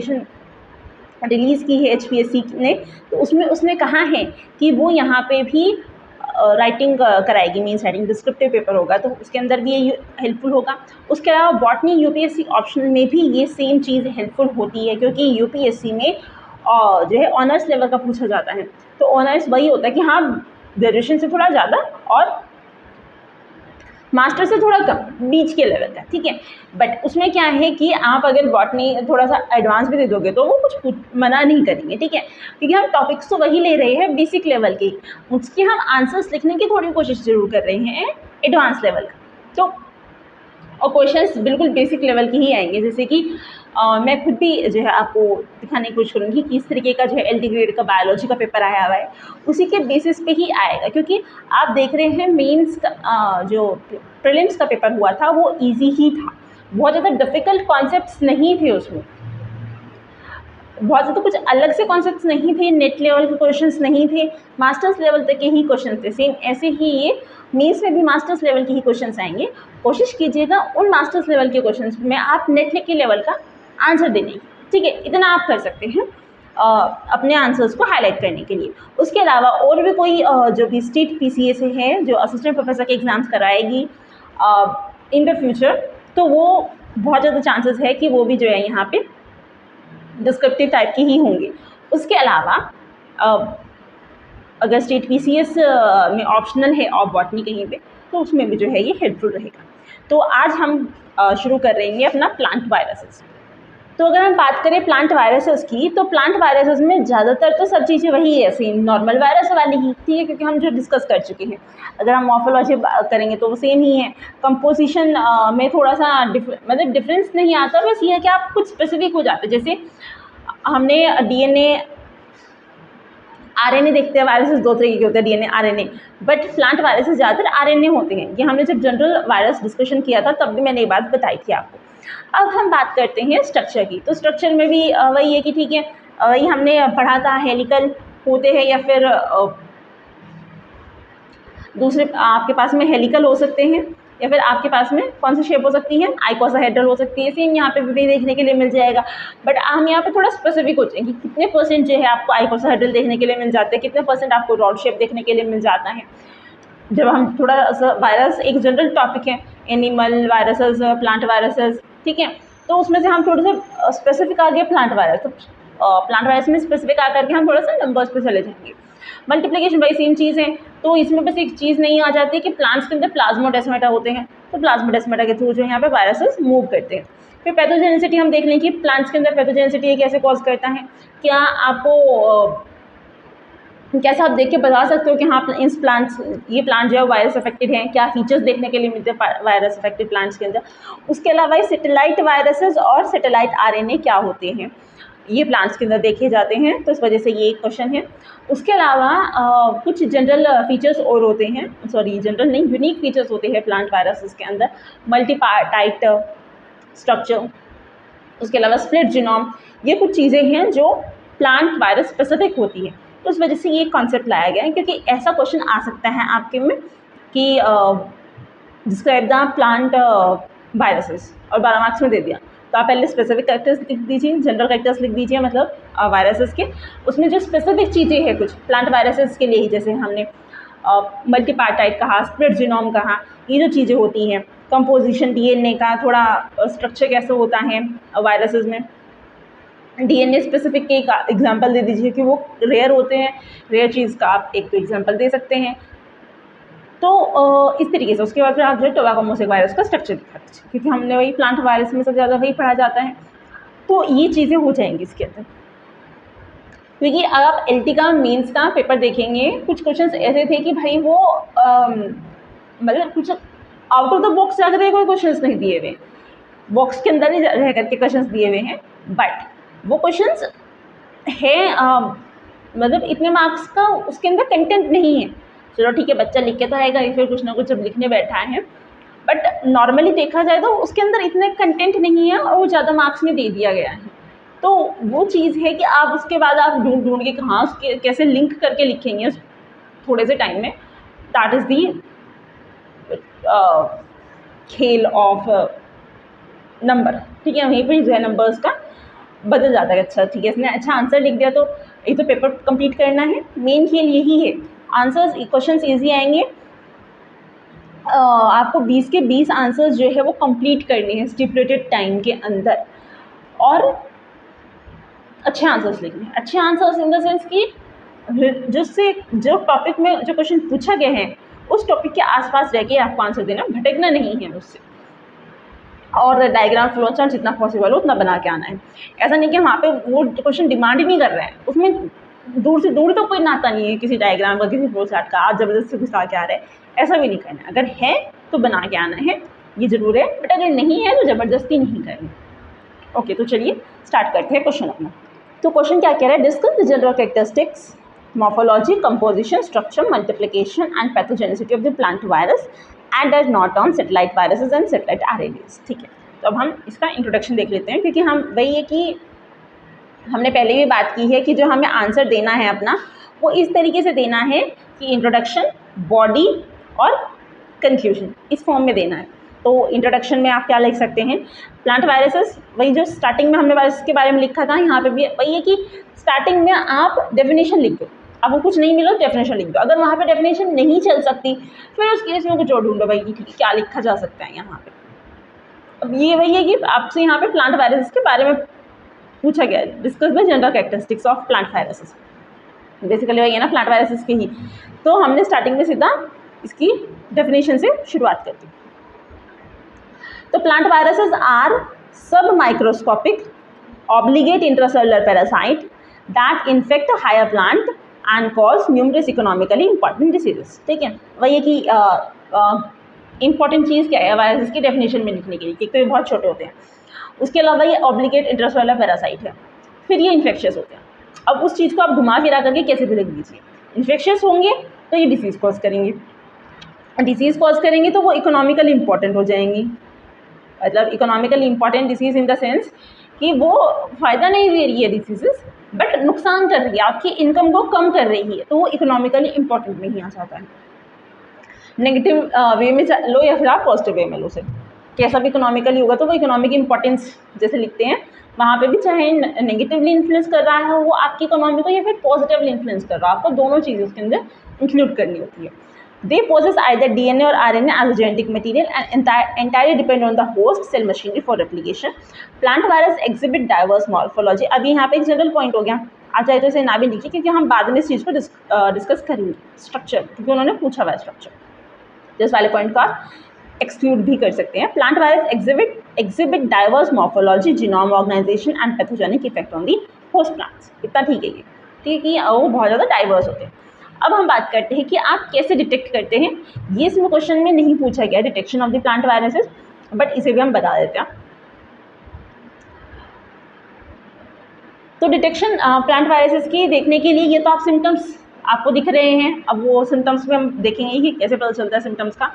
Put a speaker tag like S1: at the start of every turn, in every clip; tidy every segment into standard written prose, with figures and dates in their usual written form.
S1: Release की है HPSC ने, तो उसमें उसने कहा है कि वो यहाँ पे भी राइटिंग कराएगी, मीन्स राइटिंग डिस्क्रिप्टिव पेपर होगा, तो उसके अंदर भी ये हेल्पफुल होगा। उसके अलावा बॉटनी UPSC ऑप्शनल में भी ये सेम चीज़ हेल्पफुल होती है, क्योंकि UPSC में जो है ऑनर्स लेवल का पूछा जाता है। तो ऑनर्स वही होता है कि हाँ ग्रेजुएशन से थोड़ा ज़्यादा और मास्टर से थोड़ा कम, बीच के लेवल का, ठीक है। बट उसमें क्या है कि आप अगर बॉटनी थोड़ा सा एडवांस भी दे दोगे तो वो कुछ मना नहीं करेंगे, ठीक है, क्योंकि हम टॉपिक्स तो वही ले रहे हैं बेसिक लेवल के, उसके हम आंसर्स लिखने की थोड़ी कोशिश जरूर कर रहे हैं एडवांस लेवल का। तो और क्वेश्चंस बिल्कुल बेसिक लेवल के ही आएंगे, जैसे कि मैं खुद भी जो है आपको दिखाने की कोशिश करूँगी कि इस तरीके का जो है LD ग्रेड का बायोलॉजी का पेपर आया हुआ है, उसी के बेसिस पे ही आएगा, क्योंकि आप देख रहे हैं मेंस का जो प्रीलिम्स का पेपर हुआ था वो इजी ही था, बहुत ज़्यादा डिफ़िकल्ट कॉन्सेप्ट्स नहीं थे उसमें, बहुत ज़्यादा कुछ अलग से कॉन्सेप्ट्स नहीं थे, नेट लेवल के क्वेश्चंस नहीं थे, मास्टर्स लेवल तक के ही क्वेश्चन थे। सेम ऐसे ही ये मेंस में भी मास्टर्स लेवल के ही क्वेश्चंस आएंगे। कोशिश कीजिएगा उन मास्टर्स लेवल के क्वेश्चंस में आप नेट के लेवल का आंसर देने की, ठीक है, इतना आप कर सकते हैं अपने आंसर्स को हाईलाइट करने के लिए। उसके अलावा और भी कोई जो भी स्टेट PCA से है जो असिस्टेंट प्रोफेसर के एग्ज़ाम्स कराएगी इन द फ्यूचर, तो वो बहुत ज़्यादा चांसेस है कि वो भी जो है यहाँ पे डिस्क्रिप्टिव टाइप के ही होंगे। उसके अलावा अगर स्टेट PCS में ऑप्शनल है और बॉटनी कहीं पे, तो उसमें भी जो है ये हेल्पफुल रहेगा। तो आज हम शुरू कर रहे हैं अपना प्लांट वायरसेस। तो अगर हम बात करें प्लांट वायरसेस की, तो प्लांट वायरसेस में ज़्यादातर तो सब चीज़ें वही है, सेम नॉर्मल वायरस वाली ही, ठीक है, क्योंकि हम जो डिस्कस कर चुके हैं। अगर हम मॉर्फोलॉजी करेंगे तो वो सेम ही है। कंपोजिशन में थोड़ा सा मतलब डिफरेंस नहीं आता, बस ये है कि आप कुछ स्पेसिफिक हो जाते हैं। जैसे हमने DNA RNA देखते हैं, वायरसेस दो तरीके के होते हैं, DNA RNA, but plant viruses ज़्यादातर RNA होते हैं। ये हमने जब जनरल वायरस डिस्कशन किया था तब भी मैंने ये बात बताई थी आपको। अब हम बात करते हैं स्ट्रक्चर की, तो स्ट्रक्चर में भी वही है कि ठीक है, वही हमने पढ़ा था, हेलिकल होते हैं या फिर दूसरे आपके पास में हेलिकल हो सकते हैं, या फिर आपके पास में कौन सी शेप हो सकती है, आइकोसाहेड्रल हो सकती है। सेम यहाँ पे भी देखने के लिए मिल जाएगा, बट हम यहाँ पे थोड़ा स्पेसिफिक हो जाएंगे कि कितने % जो है आपको आइकोसाहेड्रल देखने के लिए मिल जाते हैं, कितने % आपको रॉड शेप देखने के लिए मिल जाता है। जब हम थोड़ा सा वायरस एक जनरल टॉपिक है, एनिमल वायरसेस, प्लांट वायरसेस, ठीक है, तो उसमें से हम थोड़ा सा स्पेसिफिक आ गए प्लांट वायरस। तो प्लांट वायरस में स्पेसिफिक आकर के हम थोड़ा सा नंबर्स पे चले जाएंगे। मल्टीप्लिकेशन भाई सेम चीज़ है, तो इसमें बस एक चीज़ नहीं आ जाती कि प्लांट्स के अंदर प्लाज्मोडेस्माटा होते हैं, तो प्लाज्मोडेस्माटा के थ्रू जो यहाँ पे वायरसेस मूव करते हैं। फिर पैथोजेनिसिटी हम देख लें कि प्लांट्स के अंदर पैथोजेनिसिटी कैसे कॉज करता है। क्या आपको कैसे आप देख के बता सकते हो कि हाँ इस प्लांट्स ये प्लांट जो है वायरस अफेक्टेड हैं, क्या फीचर्स देखने के लिए मिलते हैं वायरस अफेक्टेड प्लांट्स के अंदर। उसके अलावा सैटेलाइट वायरसेस और सैटेलाइट RNA क्या होते हैं, ये प्लांट्स के अंदर देखे जाते हैं, तो इस वजह से ये एक क्वेश्चन है। उसके अलावा कुछ जनरल फीचर्स और होते हैं, सॉरी जनरल नहीं, यूनिक फीचर्स होते हैं प्लांट वायरसेस के अंदर, मल्टीपार्टाइट स्ट्रक्चर, उसके अलावा स्प्लिट जीनोम, ये कुछ चीज़ें हैं जो प्लांट वायरस स्पेसिफिक होती हैं। तो उस वजह से ये कॉन्सेप्ट लाया गया है, क्योंकि ऐसा क्वेश्चन आ सकता है आपके में कि डिस्क्राइब द प्लांट वायरसेस और 12 मार्क्स में दे दिया, तो आप पहले स्पेसिफिक कैरेक्टर्स लिख दीजिए, जनरल कैरेक्टर्स लिख दीजिए, मतलब वायरसेस के, उसमें जो स्पेसिफिक चीज़ें हैं कुछ प्लांट वायरसेस के लिए ही, जैसे हमने मल्टीपार्टाइट कहा, स्प्लिट जीनोम कहा, ये जो चीज़ें होती हैं, कंपोजिशन DNA का थोड़ा स्ट्रक्चर कैसे होता है वायरसेस में, DNA स्पेसिफिक के एक एग्जांपल दे दीजिए कि वो रेयर होते हैं, रेयर चीज़ का आप एक तो एग्जांपल दे सकते हैं। तो इस तरीके से उसके बाद फिर आप जो है टोबैको मोज़ेक वायरस का स्ट्रक्चर दिखा दीजिए, क्योंकि हमने वही प्लांट वायरस में सबसे ज़्यादा वही पढ़ा जाता है, तो ये चीज़ें हो जाएंगी इसके अंदर। क्योंकि अगर आप LT का मेंस का पेपर देखेंगे, कुछ क्वेश्चंस ऐसे थे कि भाई वो मतलब कुछ आउट ऑफ द बॉक्स लग रहे, कोई क्वेश्चंस नहीं दिए हुए, बॉक्स के अंदर ही रह करके क्वेश्चंस दिए हुए हैं, बट वो क्वेश्चंस है मतलब इतने मार्क्स का उसके अंदर कंटेंट नहीं है। चलो ठीक है, बच्चा लिख के तो आएगा फिर कुछ ना कुछ जब लिखने बैठा है, बट नॉर्मली देखा जाए तो उसके अंदर इतने कंटेंट नहीं है और वो ज़्यादा मार्क्स में दे दिया गया है। तो वो चीज़ है कि आप उसके बाद आप ढूंढ के कहाँ उसके कैसे लिंक करके लिखेंगे थोड़े से टाइम में, दैट इज़ दी खेल ऑफ नंबर, ठीक है, वहीं पर जो है नंबर्स का बदल जाता है। अच्छा ठीक है, इसने अच्छा आंसर लिख दिया तो ये तो पेपर कंप्लीट करना है, मेन खेल यही है। आंसर्स क्वेश्चंस इजी आएंगे, आपको 20 के 20 आंसर्स जो है वो कंप्लीट करने हैं स्टिपुलेटेड टाइम के अंदर, और अच्छे आंसर्स लिखने हैं। अच्छे आंसर्स इन द सेंस कि जिससे जो टॉपिक में जो क्वेश्चन पूछा गया है उस टॉपिक के आसपास रह के आपको आंसर देना, भटकना नहीं है उससे। और डायग्राम फ्लो चार्ट जितना पॉसिबल हो उतना बना के आना है। ऐसा नहीं कि वहाँ पे वो क्वेश्चन डिमांड ही नहीं कर रहे हैं, उसमें दूर से दूर तो कोई नाता नहीं है किसी डायग्राम का, किसी फ्लो चार्ट का, आप ज़बरदस्ती घुसा के आ रहे हैं, ऐसा भी नहीं करना। अगर है तो बना के आना है, ये ज़रूर है, बट अगर नहीं है तो ज़बरदस्ती नहीं करनी। ओके, तो चलिए स्टार्ट करते हैं क्वेश्चन अपना। तो क्वेश्चन क्या कह रहा है, discuss the general characteristics, morphology, composition, structure, multiplication and pathogenicity of the plant virus and does not on satellite viruses and satellite RNAs। ठीक है, तो अब हम इसका इंट्रोडक्शन देख लेते हैं, क्योंकि हम वही है कि हमने पहले भी बात की है कि जो हमें आंसर देना है अपना वो इस तरीके से देना है कि इंट्रोडक्शन, बॉडी और कंक्लूजन इस फॉर्म में देना है। तो इंट्रोडक्शन में आप क्या लिख सकते हैं, प्लांट वायरसेस, वही जो स्टार्टिंग में हमने वायरस के बारे में लिखा था, यहाँ पे भी वही है कि स्टार्टिंग में आप डेफिनेशन लिख दो, अब वो कुछ नहीं मिला तो डेफिनेशन लिख दो। अगर वहाँ पे डेफिनेशन नहीं चल सकती फिर उस केस में कुछ और ढूंढो भाई कि ठीक है क्या लिखा जा सकता है यहाँ पे। अब ये वही है कि आपसे यहाँ पे प्लांट वायरसेस के बारे में पूछा गया है, discuss the general characteristics of plant viruses, basically वही है ना प्लांट वायरसेस के ही। तो हमने स्टार्टिंग में सीधा इसकी डेफिनेशन से शुरुआत कर दी। तो plant viruses are submicroscopic obligate intracellular parasite that infect higher plant and cause numerous economically important diseases. ठीक है, वही है कि इंपॉर्टेंट चीज़ क्या है वायरसेस की डेफिनेशन में लिखने के लिए, एक तो ये बहुत छोटे होते हैं, उसके अलावा ये ऑब्लिगेट इंट्रासेलुलर पैरासाइट है, फिर ये इन्फेक्शियस होते हैं। अब उस चीज़ को आप घुमा फिरा करके कैसे भी लिख दीजिए, इन्फेक्शियस होंगे तो ये डिसीज़ कॉज करेंगे, डिसीज़ कॉज करेंगे तो वो इकोनॉमिकली इंपॉर्टेंट हो जाएंगी। मतलब economically important disease in the sense कि वो फ़ायदा नहीं दे रही है डिसीजेस, बट नुकसान कर रही है, आपकी इनकम को कम कर रही है, तो वो इकोनॉमिकली इंपॉर्टेंट में ही आ जाता है। नेगेटिव वे में लो या फिर आप पॉजिटिव वे में लो, से कैसा भी इकोनॉमिकली होगा तो वो इकोनॉमिक इंपॉर्टेंस जैसे लिखते हैं वहाँ पे भी, चाहे नेगेटिवली इन्फ्लुएंस कर रहा है वो आपकी इकोनॉमी को या फिर पॉजिटिवली इन्फ्लुएंस कर रहा है, आपको दोनों चीज़ें उसके अंदर इंक्लूड करनी होती है। They possess either DNA or RNA as a genetic material and entirely depend on the host cell machinery for replication. Plant virus exhibit diverse morphology। अभी यहाँ पे एक जनरल पॉइंट हो गया, आ जाए तो इसे ना भी लिखिए क्योंकि हम बाद में इस चीज़ को डिस्कस करेंगे, स्ट्रक्चर, क्योंकि उन्होंने पूछा हुआ है स्ट्रक्चर। इस वाले पॉइंट का एक्सक्लूड भी कर सकते हैं। Plant virus exhibit diverse morphology, genome organization and pathogenic effect on the host plants। इतना ठीक है ये, ठीक है कि वो बहुत ज़्यादा डाइवर्स होते हैं। अब हम बात करते हैं कि आप कैसे डिटेक्ट करते हैं, ये इसमें क्वेश्चन में नहीं पूछा गया detection of the plant viruses, but इसे भी हम बता देते हैं। तो डिटेक्शन प्लांट वायरसेस की देखने के लिए ये तो आप सिम्टम्स आपको दिख रहे हैं, अब वो सिम्टम्स में हम देखेंगे कि कैसे पता चलता है सिम्टम्स का,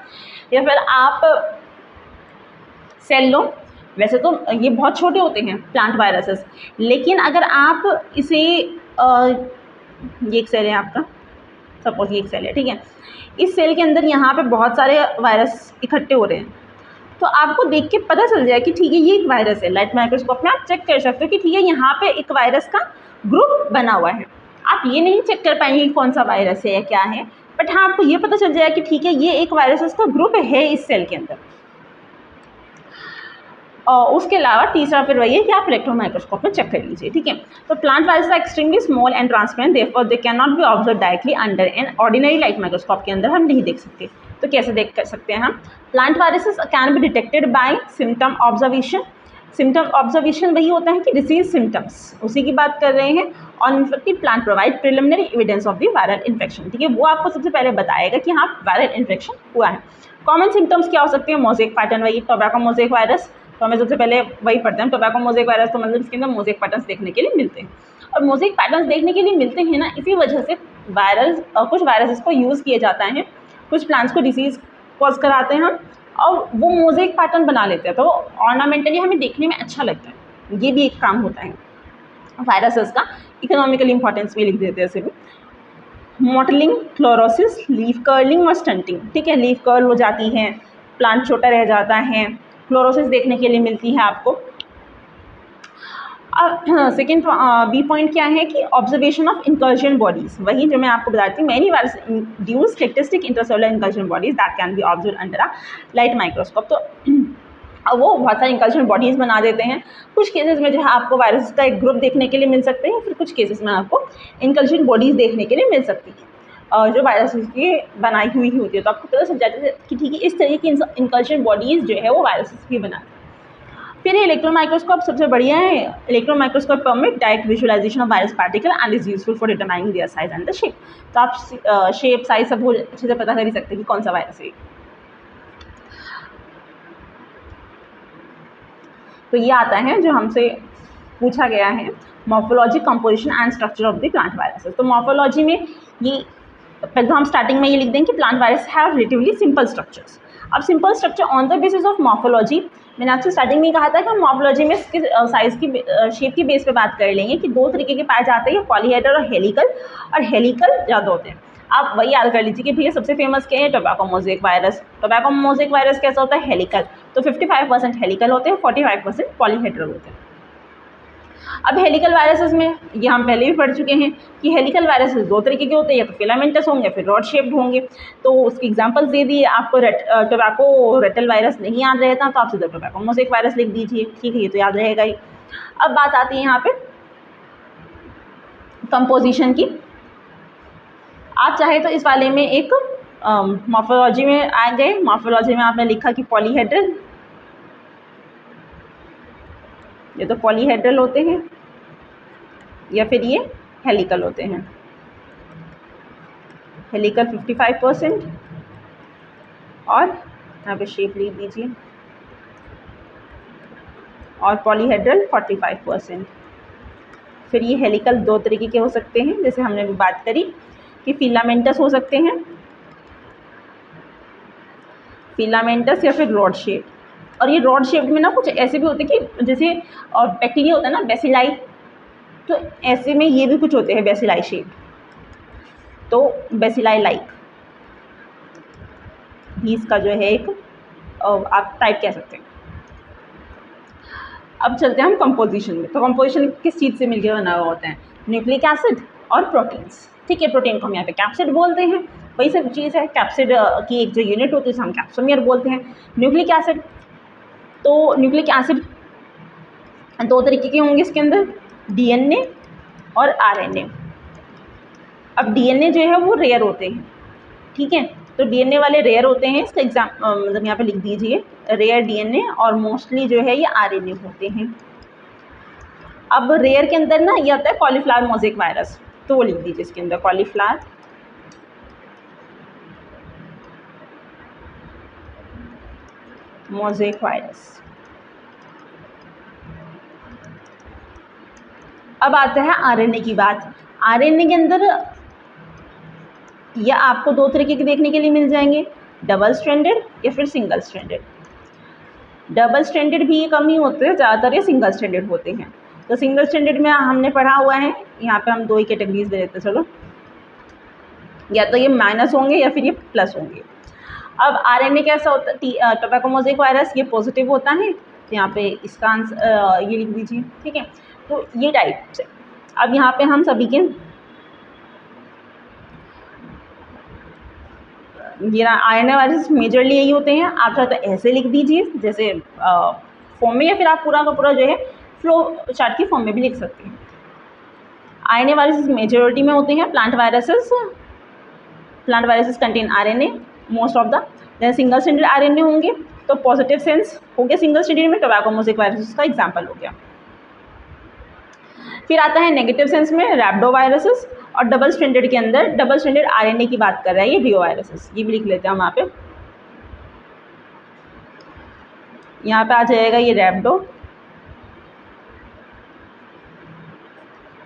S1: या फिर आप सेल लो। वैसे तो ये बहुत छोटे होते हैं प्लांट वायरसेस, लेकिन अगर आप इसे ये एक सेल है आपका, सपोज ये एक सेल है, ठीक है, इस सेल के अंदर यहाँ पे बहुत सारे वायरस इकट्ठे हो रहे हैं, तो आपको देख के पता चल जाए कि ठीक है ये एक वायरस है। लाइट माइक्रोस्कोप में आप चेक कर सकते हो कि ठीक है यहाँ पे एक वायरस का ग्रुप बना हुआ है। आप ये नहीं चेक कर पाएंगे कि कौन सा वायरस है या क्या है, बट हाँ आपको ये पता चल जाएगा कि ठीक है ये एक वायरस का ग्रुप है इस सेल के अंदर। और उसके अलावा तीसरा फिर वही है कि आप इलेक्ट्रॉन माइक्रोस्कोप में चेक कर लीजिए, ठीक है। तो plant virus are extremely small and transparent, therefore they can not be observe directly under an ordinary light microscope के अंदर हम नहीं देख सकते। तो कैसे देख कर सकते हैं हम, plant viruses can be detected by symptom observation. Symptom observation वही होता है कि डिसीज सिम्टम्स, उसी की बात कर रहे हैं। और infective plant provide preliminary evidence of the viral infection, ठीक है, वो आपको सबसे पहले बताएगा कि हाँ वायरल इन्फेक्शन हुआ है। कॉमन सिम्टम्स क्या हो सकते हैं, मोज़ेक पैटर्न, वही टोबैको मोज़ेक वायरस, तो हमें सबसे पहले वही पढ़ते हैं टोबैको मोज़ेक वायरस, तो मतलब इसके अंदर मोज़ेक पैटर्न्स देखने के लिए मिलते हैं। और मोज़ेक पैटर्न्स देखने के लिए मिलते हैं ना, इसी वजह से वायरस कुछ वायरसेस को यूज़ किया जाता है, कुछ प्लांट्स को डिसीज़ कॉज कराते हैं हम, और वो मोज़ेक पैटर्न बना लेते हैं, तो ऑर्नामेंटली हमें देखने में अच्छा लगता है। ये भी एक काम होता है वायरसेस का। इकोनॉमिकल इंपॉर्टेंस भी लिख देते हैं इसे भी। मॉटलिंग, क्लोरोसिस, लीफ कर्लिंग और स्टंटिंग, ठीक है, लीफ कर्ल हो जाती है, प्लांट छोटा रह जाता है, क्लोरोसिस देखने के लिए मिलती है आपको। अब सेकेंड बी पॉइंट क्या है कि ऑब्जर्वेशन ऑफ इंकर्जन बॉडीज, वही जो मैं आपको बताती हूँ, many virus induce characteristic intracellular incursion bodies that can be observe under a light microscope. तो अब वो बहुत सारी इंकर्जन बॉडीज़ बना देते हैं। कुछ केसेस में जो है आपको वायरस का एक ग्रुप देखने के लिए मिल सकते हैं, फिर कुछ केसेस में आपको इंकर्जन बॉडीज़ देखने के लिए मिल सकती हैं और जो वायरस की बनाई हुई होती है। तो आपको पता चल जाता है कि ठीक है, इस तरह की इंकर्जन बॉडीज़ जो है वो वायरसेस की बनाती है। फिर इलेक्ट्रॉन माइक्रोस्कोप सबसे बढ़िया है। Electron microscope permit direct visualisation of virus particle and is useful for determining their size and the shape. तो आप शेप साइज सब अच्छे से पता कर ही सकते हैं कि कौन सा वायरस है। तो ये आता है जो हमसे पूछा गया है, morphology, composition and structure of the plant viruses. तो मॉर्फोलॉजी में ये पहले तो हम स्टार्टिंग में ये लिख देंगे कि plant virus have relatively simple structures. अब simple structure on the basis of morphology, मैंने आपसे स्टार्टिंग में कहा था कि हम मॉर्फोलॉजी में इसके साइज की शेप की बेस पे बात कर लेंगे कि दो तरीके के पाए जाते हैं, पॉलीहेड्रल और हेलिकल। और हेलिकल ज़्यादा होते हैं। आप वही याद कर लीजिए कि भैया सबसे फेमस क्या है, tobacco mosaic virus. Tobacco mosaic virus कैसा होता है, हेलिकल। तो 55% हेलिकल होते हैं, 45% पॉलीहेड्रल होते हैं। अब हेलिकल वायरसेस में ये हम पहले भी पढ़ चुके हैं कि हेलिकल वायरसेस दो तरीके के होते हैं, या तो फिलामेंटस होंगे या फिर रॉड शेप्ड होंगे। तो उसकी एग्जांपल्स दे दिए आपको। टोबैको रेटल वायरस नहीं याद रहता तो आप सीधा टोबैको मोज़ेक वायरस लिख दीजिए, ठीक है, ये तो याद रहेगा ही। अब बात आती है यहाँ पे कंपोजिशन की। आप चाहे तो इस वाले में एक मॉर्फोलॉजी में आ गए। मॉर्फोलॉजी में आपने लिखा कि पॉलीहेड्रल, ये तो पॉलीहेड्रल होते हैं, या फिर ये हेलिकल होते हैं। हेलिकल 55% और यहाँ पे शेप लिख दीजिए, और पॉलीहेड्रल 45%। फिर ये हेलिकल दो तरीके के हो सकते हैं, जैसे हमने अभी बात करी कि फिलामेंटस हो सकते हैं, फिलामेंटस या फिर रॉड शेप। और ये रॉड शेप में ना कुछ ऐसे भी होते हैं कि जैसे बैक्टीरिया होता है ना बेसिलाई, तो ऐसे में ये भी कुछ होते हैं बेसिलाई शेप। तो बेसिलाई लाइक भी इसका जो है एक आप टाइप कह सकते हैं। अब चलते हैं हम कंपोजिशन में। तो कंपोजिशन किस चीज़ से मिलकर बना हुआ होता है, न्यूक्लिक एसिड और प्रोटीन्स। ठीक है, प्रोटीन को हम यहाँ पे कैप्सिड बोलते हैं, वही सब चीज़ है। कैप्सिड की एक जो यूनिट होती है उसे हम कैप्सोमियर बोलते हैं। न्यूक्लिक एसिड, तो न्यूक्लिक एसिड दो तरीके के होंगे इसके अंदर, डीएनए और आरएनए। अब डीएनए जो है वो रेयर होते हैं, ठीक है, तो डीएनए वाले रेयर होते हैं। इसका मतलब यहाँ पे लिख दीजिए रेयर डीएनए, और मोस्टली जो है ये आरएनए होते हैं। अब रेयर के अंदर ना ये आता है कॉलीफ्लावर मोज़ेक वायरस, तो वो लिख दीजिए इसके अंदर कॉलीफ्लावर मोज़ेक वायरस। अब आता है आरएनए की बात। आरएनए के अंदर या आपको दो तरीके के देखने के लिए मिल जाएंगे, डबल स्ट्रैंडेड या फिर सिंगल स्ट्रैंडेड। डबल स्ट्रैंडेड भी ये कम ही होते हैं, ज़्यादातर ये सिंगल स्ट्रैंडेड होते हैं। तो सिंगल स्ट्रैंडेड में हमने पढ़ा हुआ है, यहाँ पे हम दो ही कैटेगरीज दे देते हैं। चलो, या तो ये माइनस होंगे या फिर ये प्लस होंगे। अब आरएनए कैसा होता है, टोबैको मोज़ेक वायरस ये पॉजिटिव होता है, तो यहाँ पे इसका आंसर ये लिख दीजिए, ठीक है। तो ये टाइप से अब यहाँ पे हम सभी के ये आरएनए वायरस मेजरली यही होते हैं। आप चाहे तो ऐसे लिख दीजिए जैसे फॉर्म में, या फिर आप पूरा का पूरा जो है फ्लो चार्ट की फॉर्म में भी लिख सकते हैं। आरएनए वायरसेस मेजॉरिटी में होते हैं। Plant viruses contain RNA most of the. Single stranded RNA होंगे, तो पॉजिटिव सेंस हो गया सिंगल स्ट्रैंडेड में, टोबैको मोज़ेक वायरस का एग्जाम्पल हो गया। फिर आता है नेगेटिव सेंस में रैप्डो वायरसेस, और डबल स्ट्रैंडेड के अंदर डबल स्ट्रैंडेड आरएनए की बात कर रहा है ये रियो वायरसेस। ये भी लिख लेते हैं हम यहाँ पे। यहाँ पे आ जाएगा ये रैप्डो,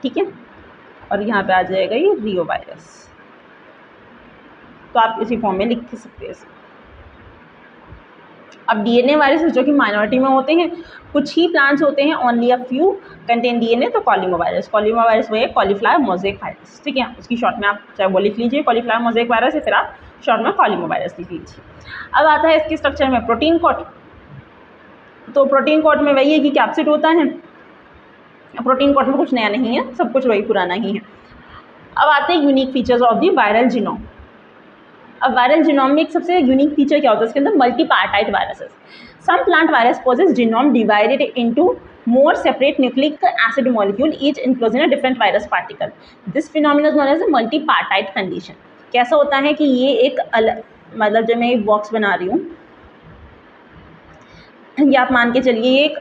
S1: ठीक है, और यहाँ पे आ जाएगा ये रियो वायरस। तो आप इसी फॉर्म में लिख सकते हैं। अब डीएनए वायरसेस जो कि माइनॉरिटी में होते हैं, कुछ ही प्लांट्स होते हैं, only a few contain DNA. तो कॉलीमो वायरस वही है कॉलीफ्लावर मोज़ेक वायरस, ठीक है। उसकी शॉर्ट में आप चाहे वो लिख लीजिए कॉलीफ्लावर मोज़ेक वायरस, या फिर आप शॉर्ट में कॉलीमो वायरस लिख लीजिए। अब आता है इसके स्ट्रक्चर में प्रोटीन कोट। तो प्रोटीन कोट में वही है कि कैप्सिड होता है, प्रोटीन कोड में कुछ नया नहीं है, सब कुछ वही पुराना ही है। अब आते हैं unique features of the viral genome. अब वायरल जीनोम में एक सबसे यूनिक फीचर क्या होता है इसके अंदर, multipartite viruses. Some plant virus possess genome divided into more separate nucleic acid molecule each enclosed in a different virus particle. This phenomenon is known as a multipartite condition. कैसा होता है कि ये एक अलग, मतलब जब मैं एक बॉक्स बना रही हूँ, ये आप मान के चलिए ये एक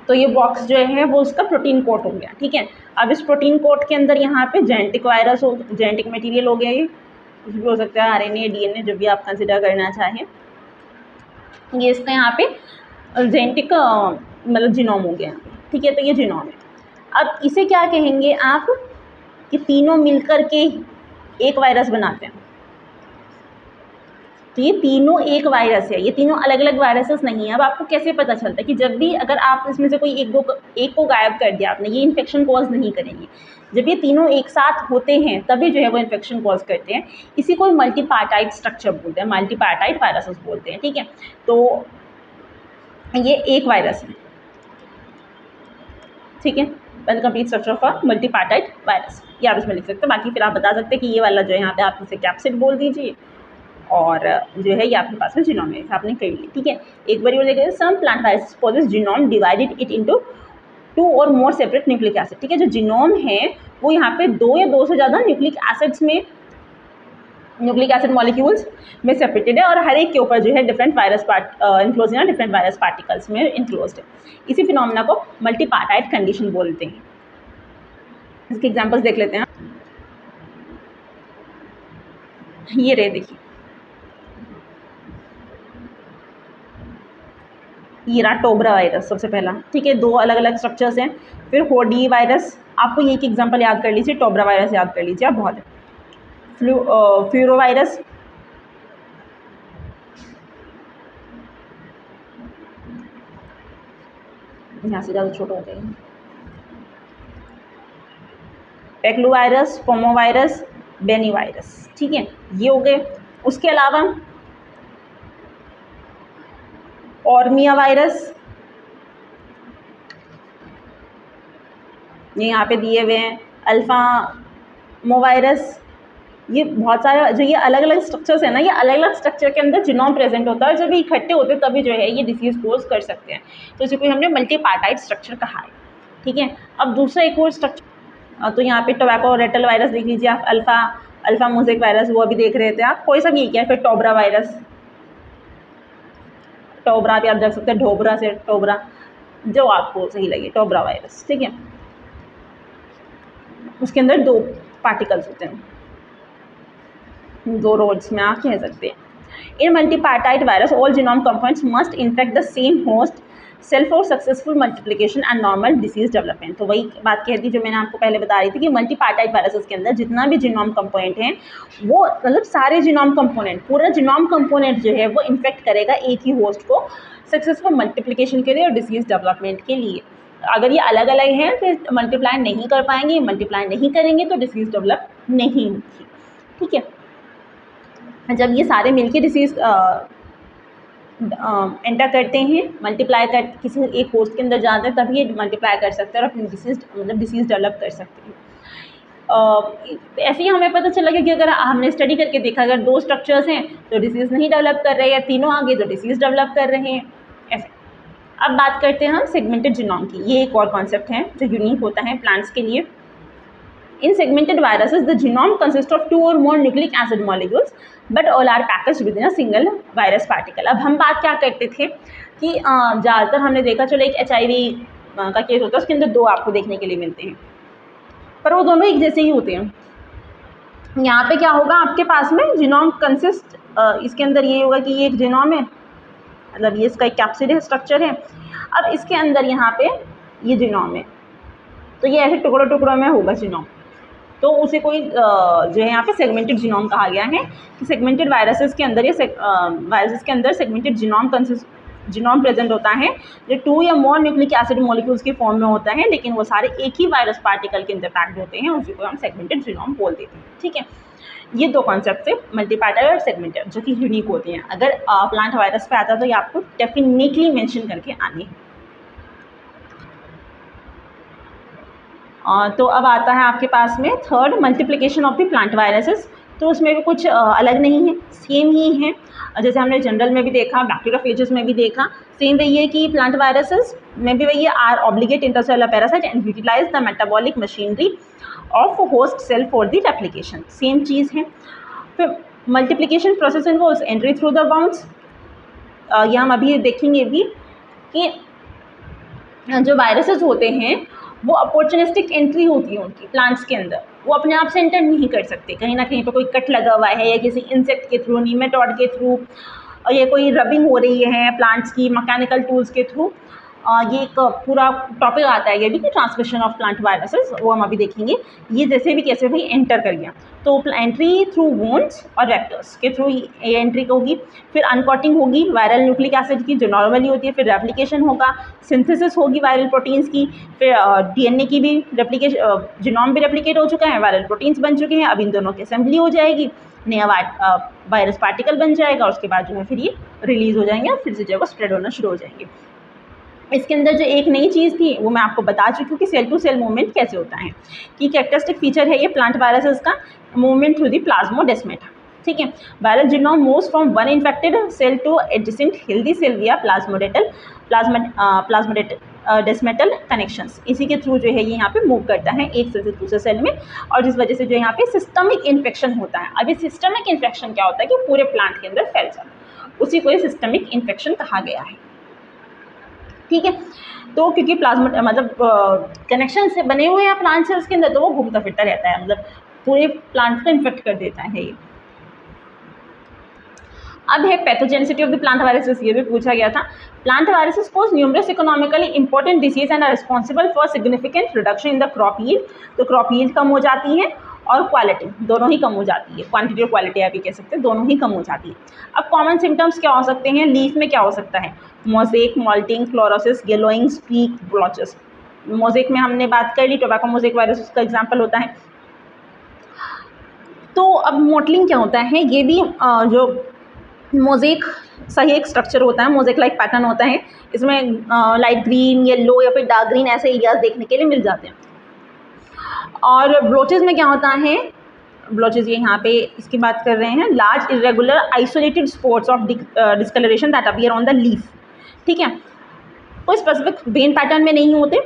S1: तो ये बॉक्स जो है वो उसका प्रोटीन कोट हो गया, ठीक है। अब इस प्रोटीन कोट के अंदर यहाँ पे जेनेटिक वायरस हो, जेनेटिक मटेरियल हो गया, ये कुछ भी हो सकता है, आरएनए, डीएनए, जो भी आप कंसिडर करना चाहें, ये इसका यहाँ पे जेनेटिक मतलब जीनोम हो गया, ठीक है। तो ये जीनोम है। अब इसे क्या कहेंगे आप कि तीनों मिलकर के एक वायरस बनाते हैं। तो ये तीनों एक वायरस है, ये तीनों अलग अलग वायरसेस नहीं है। अब आपको कैसे पता चलता है कि जब भी अगर आप इसमें से कोई एक को गायब कर दिया आपने, ये इन्फेक्शन कॉज नहीं करेंगे। जब ये तीनों एक साथ होते हैं तभी जो है वो इन्फेक्शन कॉज करते हैं। इसी को मल्टीपार्टाइट स्ट्रक्चर बोलते हैं, मल्टीपार्टाइट वायरसेस बोलते हैं, ठीक है। तो ये एक वायरस है, ठीक है, कंप्लीट स्ट्रक्चर ऑफ मल्टीपार्टाइट वायरस, ये आप इसमें लिख सकते हैं। बाकी फिर आप बता सकते हैं कि ये वाला जो है यहाँ पे आप इसे कैप्सिड बोल दीजिए, और जो है ये आपके पास में जीनोम है, आपने कर लिया, ठीक है। एक बार और देखिए, some plant virus possess genome divided it into 2 और मोर सेपरेट न्यूक्लिक एसिड, ठीक है। जो जीनोम है वो यहाँ पे 2 या 2 से ज़्यादा न्यूक्लिक एसिड्स में, न्यूक्लिक एसिड मॉलिक्यूल्स में सेपरेटेड है, और हर एक के ऊपर जो है डिफरेंट वायरस इनक्लोज है, डिफरेंट वायरस पार्टिकल्स में इनक्लोज है। इसी फिनोमेना को मल्टीपार्टाइट कंडीशन बोलते हैं। इसके एग्जांपल्स देख लेते हैं। ये रहे, देखिए ये रहा टोब्रा वायरस सबसे पहला, ठीक है। 2 अलग अलग स्ट्रक्चर्स हैं। फिर होडी वायरस, आपको ये एक एग्जांपल याद कर लीजिए, टोब्रा वायरस याद कर लीजिए आप, बहुत है। फ्लूरो वायरस, यहाँ से ज़्यादा छोटे होते हैं। पैक्लू वायरस, पोमो वायरस, बेनी वायरस, ठीक है, ये हो गए। उसके अलावा ऑर्मिया वायरस, ये यहाँ पे दिए हुए हैं। अल्फा मो वायरस, ये बहुत सारे जो ये अलग अलग स्ट्रक्चर्स है ना, ये अलग अलग स्ट्रक्चर के अंदर जीनोम प्रेजेंट होता है, और जब ये इकट्ठे होते हैं तभी जो है ये डिसीज कोज कर सकते हैं। तो इसे कोई हमने मल्टीपार्टाइट स्ट्रक्चर कहा है, ठीक है। अब दूसरा एक और स्ट्रक्चर, तो यहाँ पे टोबैको रेटल वायरस देख लीजिए आप, अल्फा मोज़ेक वायरस, वो अभी देख रहे थे आप, कोई सा भी क्या है। फिर टोब्रा वायरस, टोब्रा भी आप देख सकते हैं, ढोबरा से टोब्रा, जो आपको सही लगे, टोब्रा वायरस, ठीक है। उसके अंदर 2 पार्टिकल्स होते हैं, 2 रोड्स में आप कह सकते हैं। In multipartite virus all genome components must infect the same host cell for successful multiplication and normal disease development. तो वही बात कह थी जो मैंने आपको पहले बता रही थी कि मल्टीपार्टाइट वायरसेस के अंदर जितना भी जीनोम कंपोनेंट हैं, वो मतलब सारे जीनोम कंपोनेंट, पूरा जीनोम कंपोनेंट जो है वो इन्फेक्ट करेगा एक ही होस्ट को सक्सेसफुल मल्टीप्लिकेशन के लिए और डिसीज डेवलपमेंट के लिए। अगर ये अलग अलग हैं तो मल्टीप्लाई नहीं कर पाएंगे, मल्टीप्लाई नहीं करेंगे तो डिसीज डेवलप नहीं होगी, ठीक है। जब ये सारे मिलके डिसीज एंटर करते हैं, मल्टीप्लाई कर किसी एक होस्ट के अंदर जाते हैं, तभी ये मल्टीप्लाई कर सकते हैं और अपनी डिसीज डेवलप कर सकते हैं। ऐसे ही हमें पता चला कि अगर हमने स्टडी करके देखा, अगर 2 स्ट्रक्चर्स हैं तो डिसीज़ नहीं डेवलप कर रहे हैं, तीनों आगे तो डिसीज़ डेवलप कर रहे हैं, ऐसे। अब बात करते हैं हम सेगमेंटेड जीनोम की। ये एक और कॉन्सेप्ट है जो यूनिक होता है प्लांट्स के लिए। In segmented viruses the genome consist of 2 और more nucleic acid molecules but all are packaged within a single virus particle. अब हम बात क्या करते थे कि ज़्यादातर हमने देखा, चलो एक HIV का केस होता है, उसके अंदर 2 आपको देखने के लिए मिलते हैं, पर वो दोनों एक जैसे ही होते हैं। यहाँ पे क्या होगा, आपके पास में जीनोम कंसिस्ट, इसके अंदर ये होगा कि ये एक जीनोम है, मतलब ये इसका एक कैप्सिड है, स्ट्रक्चर है। अब इसके अंदर यहाँ पे ये जीनोम है, तो ये ऐसे टुकड़ों टुकड़ों में होगा जीनोम, तो उसे कोई जो है यहाँ पे सेगमेंटेड जीनोम कहा गया है कि सेगमेंटेड वायरसेस के अंदर, ये वायरसेस के अंदर segmented genome consist genome present होता है जो 2 या मोर न्यूक्लिक एसिड मॉलिक्यूल्स की फॉर्म में होता है, लेकिन वो सारे एक ही वायरस पार्टिकल के अंदर पैक्ड होते हैं, उसी को हम सेगमेंटेड जीनोम बोल देते हैं। ठीक है, ये दो कॉन्सेप्ट है, मल्टीपैटर और सेगमेंटेड, जो कि यूनिक होते हैं। अगर प्लांट वायरस पे आता है तो ये आपको डेफिनेटली मेंशन करके आनी है। तो अब आता है आपके पास में third, multiplication of the plant viruses. तो उसमें भी कुछ अलग नहीं है, सेम ही है, जैसे हमने जनरल में भी देखा, बैक्टीरियोफेजेस में भी देखा, सेम वही है कि प्लांट वायरसेस में भी वही है, are obligate intercellular parasite and utilize the metabolic machinery of host cell for the replication, same चीज़ है। फिर multiplication process involves entry through the bounds, ये हम अभी देखेंगे भी कि जो वायरसेस होते हैं वो अपॉर्चुनिस्टिक एंट्री होती है उनकी प्लांट्स के अंदर, वो अपने आप से एंटर नहीं कर सकते, कहीं ना कहीं पे कोई कट लगा हुआ है या किसी इंसेक्ट के थ्रू, नीमेटोड के थ्रू, या कोई रबिंग हो रही है प्लांट्स की मैकेनिकल टूल्स के थ्रू। ये एक पूरा टॉपिक आता है ये भी कि ट्रांसमिशन ऑफ प्लांट वायरसेस, वो हम अभी देखेंगे। ये जैसे भी कैसे भी एंटर कर गया, तो एंट्री थ्रू वुंड्स और वेक्टर्स के थ्रू ये एंट्री होगी, फिर अनकॉटिंग होगी वायरल न्यूक्लिक एसिड की जो नॉर्मली होती है, फिर रेप्लिकेशन होगा, सिंथेसिस होगी वायरल प्रोटीन्स की, फिर डीएनए की भी रेप्लिकेशन, जीनोम भी रेप्लिकेट हो चुका है, वायरल प्रोटीन्स बन चुके हैं, अब इन दोनों की असेंबली हो जाएगी, नया वायरस पार्टिकल बन जाएगा, उसके बाद जो है फिर ये रिलीज हो जाएंगे और फिर से जो है वो स्प्रेड होना शुरू हो जाएंगे। इसके अंदर जो एक नई चीज़ थी वो मैं आपको बता चुकी हूँ कि सेल टू सेल मूवमेंट कैसे होता है, कि कैरेक्टरिस्टिक फीचर है ये प्लांट वायरसेस का, मूवमेंट थ्रू दी प्लाज्मोडेस्माटा। ठीक है, viral genome moves from one infected cell to adjacent healthy cell via plasmodesmatal connections, इसी के थ्रू जो है ये यहाँ पे मूव करता है एक सेल से दूसरे सेल में, और जिस वजह से जो यहाँ पे सिस्टमिक इन्फेक्शन होता है। अब ये सिस्टमिक इन्फेक्शन क्या होता है कि पूरे प्लांट के अंदर फैल जाना, उसी को ये सिस्टमिक इन्फेक्शन कहा गया है। ठीक है, तो क्योंकि प्लाज्मा मतलब कनेक्शन से बने हुए हैं प्लांट सेल्स के अंदर, तो वो घूमता फिरता रहता है, मतलब पूरे प्लांट को इन्फेक्ट कर देता है ये। अब है pathogenicity of the plant viruses, ये भी पूछा गया था। Plant viruses cause numerous economically important disease and are responsible for significant reduction in the crop yield, तो क्रॉप यील्ड कम हो जाती है और क्वालिटी दोनों ही कम हो जाती है, क्वांटिटी और क्वालिटी आप भी कह सकते हैं, दोनों ही कम हो जाती है। अब कॉमन सिम्टम्स क्या हो सकते हैं, लीफ में क्या हो सकता है, mosaic, moulting, chlorosis, yellowing, speak, blotches. Mosaic में हमने बात कर ली, टोबैको मोज़ेक वायरस उसका एग्जाम्पल होता है। तो अब मोटलिंग क्या होता है, ये भी जो मोज़ेक सही एक स्ट्रक्चर होता है, मोज़ेक लाइक पैटर्न होता है, इसमें लाइट ग्रीन, येलो या फिर डार्क ग्रीन ऐसे एरियाज देखने के लिए मिल जाते हैं। और ब्लोचेस में क्या होता है, ब्लोचेस ये यहाँ पे इसकी बात कर रहे हैं, large irregular isolated spots of discolouration that appear on the leaf. ठीक है, कोई स्पेसिफिक वेन पैटर्न में नहीं होते,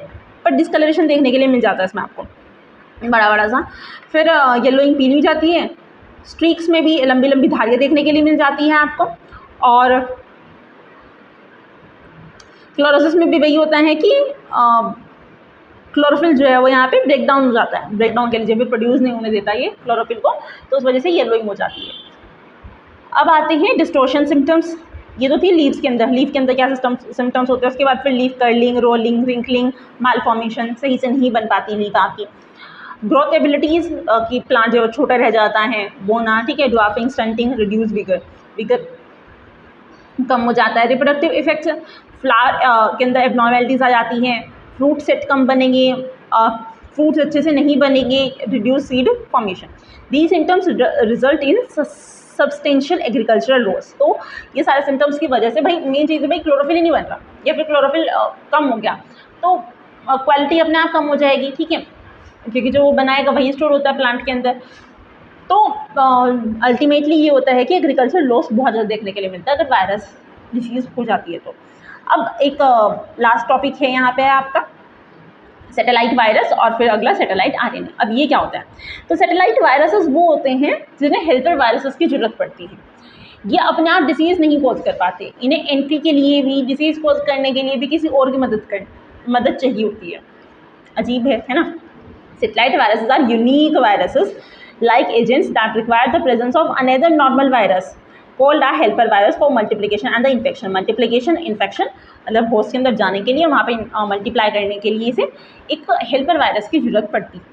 S1: पर डिस्कलरेशन देखने के लिए मिल जाता है इसमें आपको बड़ा बड़ा सा। फिर येलोइंग पीली हो जाती है, स्ट्रीक्स में भी लंबी लंबी धारियाँ देखने के लिए मिल जाती हैं आपको, और क्लोरोसिस में भी वही होता है कि क्लोरोफिल जो है वो यहाँ पे ब्रेक डाउन हो जाता है, ब्रेक डाउन के लिए भी प्रोड्यूस नहीं होने देता ये क्लोरोफिल को, तो उस वजह से येलोइंग हो जाती है। अब आते हैं डिस्टोर्शन सिम्टम्स, ये तो थी लीव्स के अंदर, लीफ के अंदर क्या सिम्टम्स होते हैं, उसके बाद फिर leaf curling, rolling, wrinkling, malformation, सही से नहीं बन पाती लीफ आपकी। ग्रोथ एबिलिटीज़ की प्लांट जो छोटा रह जाता है, बोना, ठीक है, ड्वार्फिंग, स्टंटिंग, रिड्यूस विगर कम हो जाता है। रिप्रोडक्टिव इफेक्ट्स, फ्लावर के अंदर एबनॉर्मैलिटीज़ आ जाती हैं, फ्रूट सेट कम बनेंगे, फ्रूट्स अच्छे से नहीं बनेंगे, reduce seed formation. These symptoms result in substantial agricultural loss. तो ये सारे सिम्टम्स की वजह से भाई मेन चीज़ है भाई क्लोरोफिल ही नहीं बन रहा, या फिर क्लोरोफिल कम हो गया तो क्वालिटी अपने आप कम हो जाएगी। ठीक है, क्योंकि जो वो बनाएगा वही स्टोर होता है प्लांट के अंदर। तो अल्टीमेटली ये होता है कि एग्रीकल्चर लॉस बहुत ज़्यादा देखने के लिए मिलता है अगर वायरस डिसीज़ हो जाती है तो। अब एक लास्ट टॉपिक है यहाँ पे आपका सैटेलाइट वायरस, और फिर अगला सैटेलाइट आरएनए। अब ये क्या होता है, तो सैटेलाइट वायरसेस वो होते हैं जिन्हें हेल्पर वायरसेस की ज़रूरत पड़ती है। ये अपने आप डिसीज़ नहीं कॉज कर पाते, इन्हें एंट्री के लिए भी, डिसीज़ कॉज करने के लिए भी किसी और की मदद चाहिए होती है। अजीब है ना। Satellite viruses are unique viruses like agents that require the presence of another normal virus called a helper virus for multiplication and the infection. Multiplication, infection मतलब होस्ट के अंदर जाने के लिए, वहाँ पे मल्टीप्लाई करने के लिए इसे एक हेल्पर वायरस की ज़रूरत पड़ती है।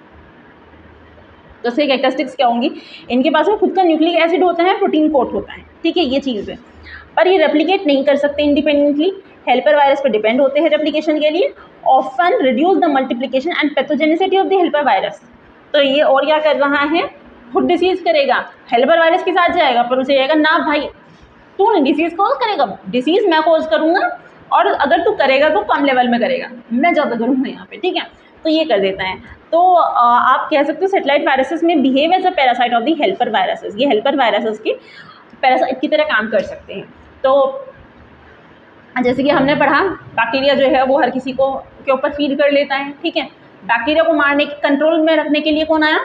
S1: तो इसके कैरेक्टरिस्टिक्स क्या होंगी, इनके पास में खुद का न्यूक्लिक एसिड होता है, प्रोटीन कोट होता है, ठीक है, ये चीज़ है, पर ये रेप्लिकेट नहीं कर सकते इंडिपेंडेंटली, हेल्पर वायरस पर डिपेंड होते हैं रेप्लिकेशन के लिए, often reduce the multiplication and pathogenicity of the helper virus. तो ये और क्या कर रहा है, खुद डिसीज़ करेगा, हेल्पर वायरस के साथ जाएगा, पर उसे जाएगा ना भाई तू नहीं डिसीज़ कॉज करेगा, डिसीज़ मैं कॉज करूँगा, और अगर तू करेगा तो कम लेवल में करेगा, मैं ज़्यादा करूँगा यहाँ पे, ठीक है, तो ये कर देता है। तो आप कह सकते हो सेटेलाइट वायरसेस में behave as a parasite of the helper viruses, ये हेल्पर वायरसेस के पैरासाइट की तरह काम कर सकते हैं। तो जैसे कि हमने पढ़ा, बैक्टीरिया जो है वो हर किसी को के ऊपर फीड कर लेता है, ठीक है, बैक्टीरिया को मारने के कंट्रोल में रखने के लिए कौन आया,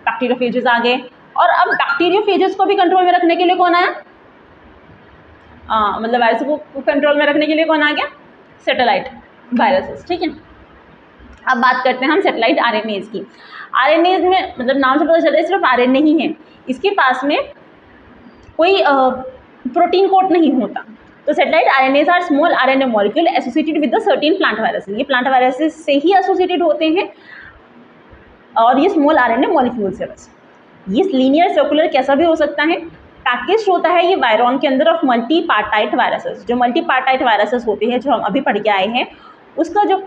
S1: बैक्टीरियोफेजेस आ गए, और अब बैक्टीरियोफेजेस को भी कंट्रोल में रखने के लिए कौन आया, मतलब वायरस को कंट्रोल में रखने के लिए कौन आ गया, सेटेलाइट वायरसेस, ठीक है। अब बात करते हैं हम सेटेलाइट आरएनएज की। आरएनएज में मतलब नाम से पता चल रहा है सिर्फ आरएनए ही है, इसके पास में कोई प्रोटीन कोट नहीं होता। तो satellite RNAs are small RNA molecule associated with the certain plant viruses, ये प्लांट वायरसेस से ही एसोसिएटेड होते हैं, और ये स्मॉल आरएनए मॉलिक्यूल्स है बस। ये लीनियर सर्कुलर कैसा भी हो सकता है, पैकेज होता है ये वायरॉन के अंदर ऑफ मल्टीपार्टाइट वायरसेस। जो मल्टीपार्टाइट वायरसेस होते हैं जो हम अभी पढ़ के आए हैं, उसका जो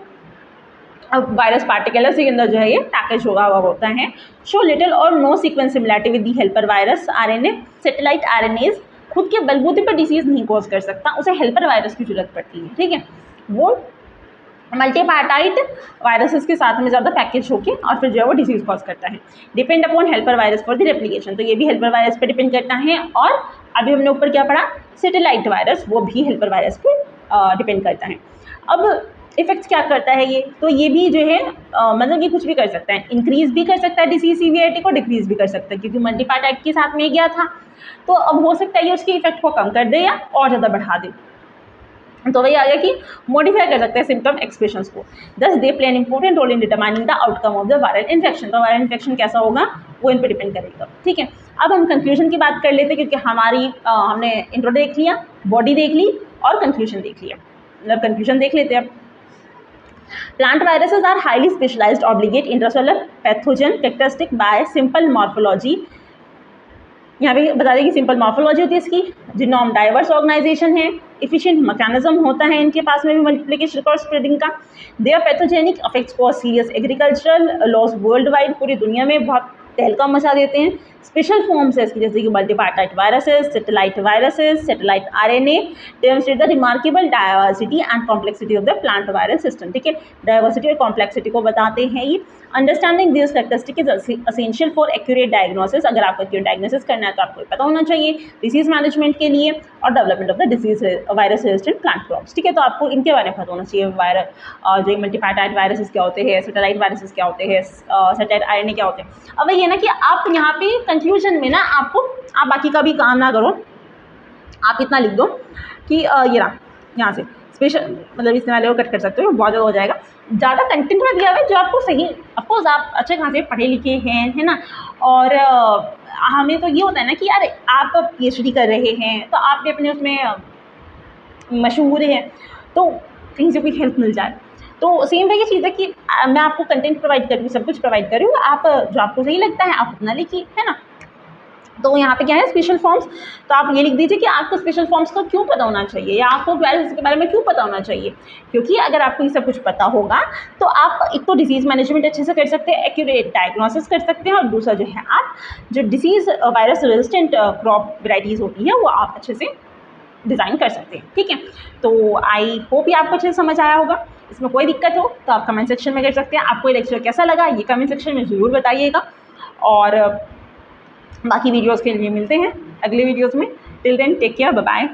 S1: वायरस पार्टिकुलर्स के अंदर जो है ये पैकेज होगा हुआ होता है। शो लिटिल और no sequence similarity with the helper virus RNA. Satellite RNAs खुद के बलबूते पर डिसीज़ नहीं कॉज कर सकता, उसे हेल्पर वायरस की जरूरत पड़ती है, ठीक है, वो मल्टीपार्टाइट वायरसेस के साथ में ज़्यादा पैकेज होके और फिर जो है वो डिसीज़ कॉज करता है। Depend upon helper virus for the replication, तो ये भी हेल्पर वायरस पे डिपेंड करता है। और अभी हमने ऊपर क्या पढ़ा, सेटेलाइट वायरस, वो भी हेल्पर वायरस पे डिपेंड करता है। अब इफेक्ट्स क्या करता है ये, तो ये भी जो है मतलब ये कुछ भी कर सकता है, इंक्रीज़ भी कर सकता है डिसीज सीवियरिटी को, डिक्रीज़ भी कर सकता है, क्योंकि मल्टीपार्टाइट के साथ में गया था, तो अब हो सकता है ये उसके इफेक्ट को कम कर दे या और ज़्यादा बढ़ा दे। तो वही आ गया कि मॉडिफाई कर सकते हैं सिम्टम एक्सप्रेशंस को। Thus they play an important role in determining the outcome of the viral infection. तो वायरल इन्फेक्शन कैसा होगा वो इन पर डिपेंड करेगा, ठीक है। अब हम कंक्लूजन की बात कर लेते हैं, क्योंकि हमारी हमने इंट्रो देख लिया, बॉडी देख ली और कंक्लूजन देख लिया, मतलब कंक्लूजन देख लेते हैं अब। Plant viruses are highly specialized obligate intracellular pathogen characteristic by simple morphology। यहाँ पे बता दें कि सिंपल मॉर्फोलॉजी होती है इसकी, जिनोम डाइवर्स ऑर्गेनाइजेशन है, इफिशिएंट मैकेनिज्म होता है इनके पास में भी मल्टीप्लिकेशन और स्प्रेडिंग का। They are pathogenic, affects cause serious agricultural loss worldwide, पूरी दुनिया में बहुत तहलका मचा देते हैं। स्पेशल फॉर्म्स है इसकी, जैसे कि multipartite viruses, satellite RNA, demonstrate the remarkable diversity and complexity of the plant viral system, ठीक है, डाइवर्सिटी और कॉम्प्लेक्सिटी को बताते हैं ये। Understanding this characteristic is essential for accurate diagnosis. अगर आपको एक्यूरेट डायग्नोसिस करना है तो आपको पता होना चाहिए डिसीज मैनेजमेंट के लिए और development of the disease virus resistant plant crops, ठीक है, तो आपको इनके बारे में पता होना चाहिए। वायरल जो मल्टीपार्टाइट वायरसेस क्या होते हैं, सेटेलाइट वायरसेस क्या होते हैं, सेटेलाइट आरएनए क्या होते हैं। अब ये ना कि आप यहाँ पे कंक्लूजन में ना आपको, आप बाकी का भी काम ना करो, आप इतना लिख दो कि ये रहा यहाँ से स्पेशल, मतलब इसमें वाले को कट कर सकते हो, बहुत ज़्यादा हो जाएगा, ज़्यादा कंटेंट में दिया हुआ है जो आपको सही, ऑफकोर्स आप अच्छे खासे पढ़े लिखे हैं, है ना, और हमें तो ये होता है ना कि यार आप पीएचडी कर रहे हैं तो आप भी अपने उसमें मशहूर हैं, तो कहीं से कोई हेल्प मिल जाए। तो सेम वही चीज़ है कि मैं आपको कंटेंट प्रोवाइड कर रही हूँ, सब कुछ प्रोवाइड कर रही हूँ, आप जो आपको सही लगता है आप अपना लिखिए, है ना। तो यहाँ पे क्या है स्पेशल फॉर्म्स, तो आप ये लिख दीजिए कि आपको स्पेशल फॉर्म्स का क्यों पता होना चाहिए या आपको वायरस के बारे में क्यों पता होना चाहिए, क्योंकि अगर आपको ये सब कुछ पता होगा तो आप एक तो डिसीज़ मैनेजमेंट अच्छे से कर सकते हैं, एक्यूरेट डायग्नोसिस कर सकते हैं, और दूसरा जो है आप जो disease virus resistant crop varieties होती है वो आप अच्छे से डिज़ाइन कर सकते हैं, ठीक है। तो आई होप ये आपको अच्छे से समझ आया होगा। इसमें कोई दिक्कत हो तो आप कमेंट सेक्शन में कर सकते हैं। आपको ये लेक्चर कैसा लगा ये कमेंट सेक्शन में ज़रूर बताइएगा, और बाकी वीडियोज़ के लिए मिलते हैं अगले वीडियोज़ में। Till then take care, bye bye.